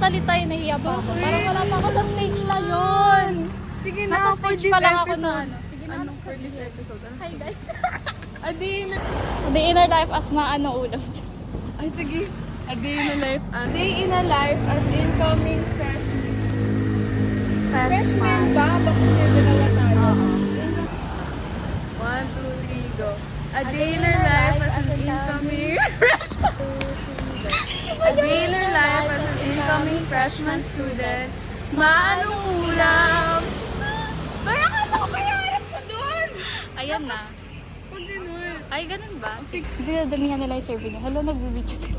magsalita eh, nahiya pa ako. Parang wala pa ako sa stage na yun. Sige na, Nasa for stage this pa lang ako episode. na ano. Sige na, Anong for this episode? Hi guys. Adina. The inner life as maano ulam. Ay, sige. A day in a life. A day in a life as incoming freshman. Freshman ba? Baka kasi dalawa tayo. 1, 2, 3, go. A day in a life as an incoming A day in a life as an incoming freshman student. Maanong ulam? Kaya ka mo kayaran ko doon! Ayan na. Pag ganun. Ay, ganun ba? Sige. Dinadamihan nila yung survey niya. Hello, nagbibidyo sila.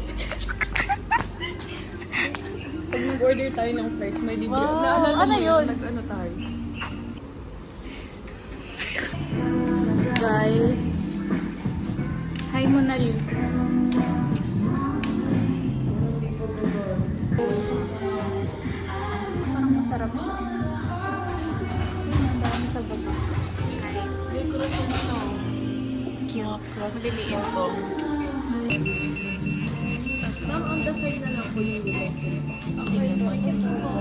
Pag nag-order tayo ng fries, may libre. Wow. Naalala Ano mo yun? Nag-ano tayo? Guys. Hi, Mona Lisa. Parang masarap siya. Ang dami sa baba. May croissant to. Cute. Maliliit po. Ma'am, on the side na lang po yung lilit. Okay po. Thank you po.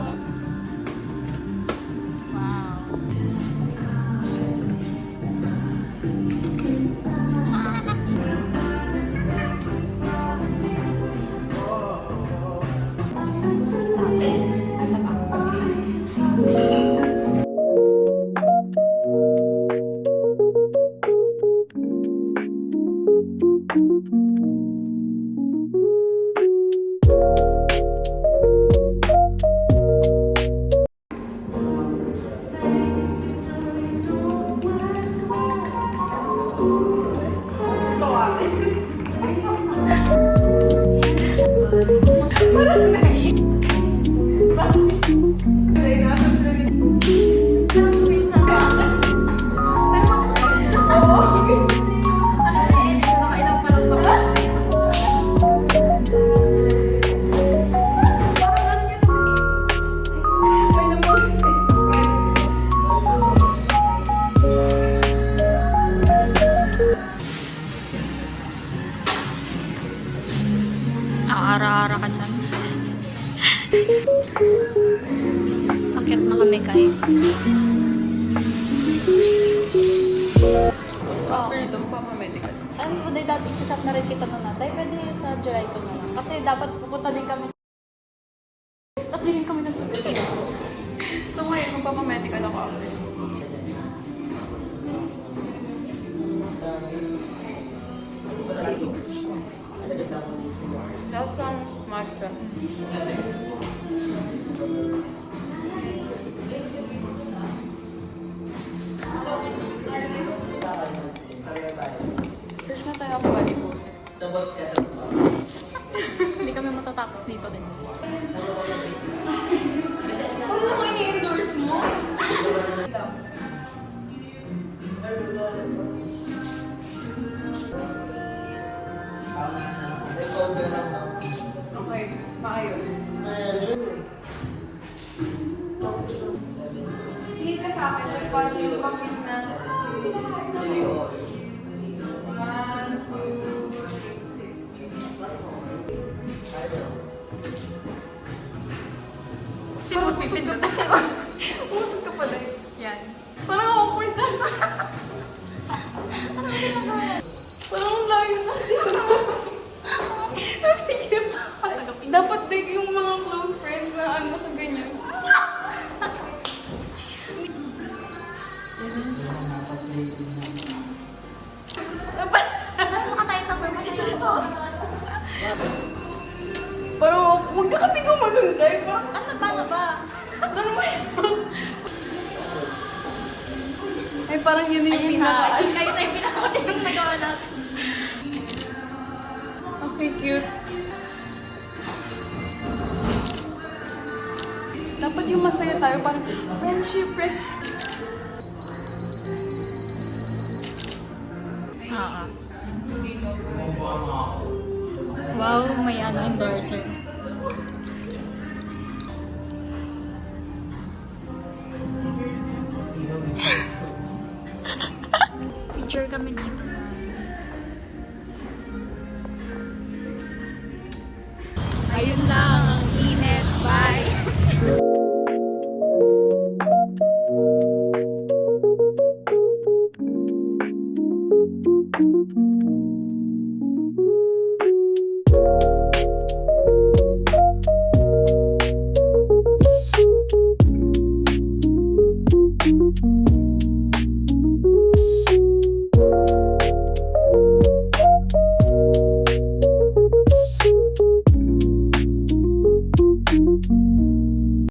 Wow. Ara-ara ka dyan. Akit na kami, guys. After itong pamamedical. Ano po, dati i-chat na rin kita na natin. Pwede sa July 2 na lang. Kasi dapat pupunta din kami. Tapos din kami ng So ngayon, kung pamamedical ako after. Lasang matcha. First na tayo ako body poses. Hindi kami matatapos dito din. Ano mo ini-endorse mo? Okay, maayos. Tingin ka sa akin, mas paano yung kapit na 1, 2, sino magpipindot? Umusog ka pala eh. Yan. Parang awkward na. Parang ang layo natin. Dapat din yung mga close friends na ano ka ganyan. Tapos maka tayo sa purpose na Pero huwag ka kasi gumanon, Day. Paano ba? Ano mo yun? Ay, parang yun yung Ayun na. pinaka. I think kayo tayo pinakakuti ng nagawa natin. Okay, cute. Dapat yung masaya tayo, parang friendship. Oo. Wow, may ano endorser.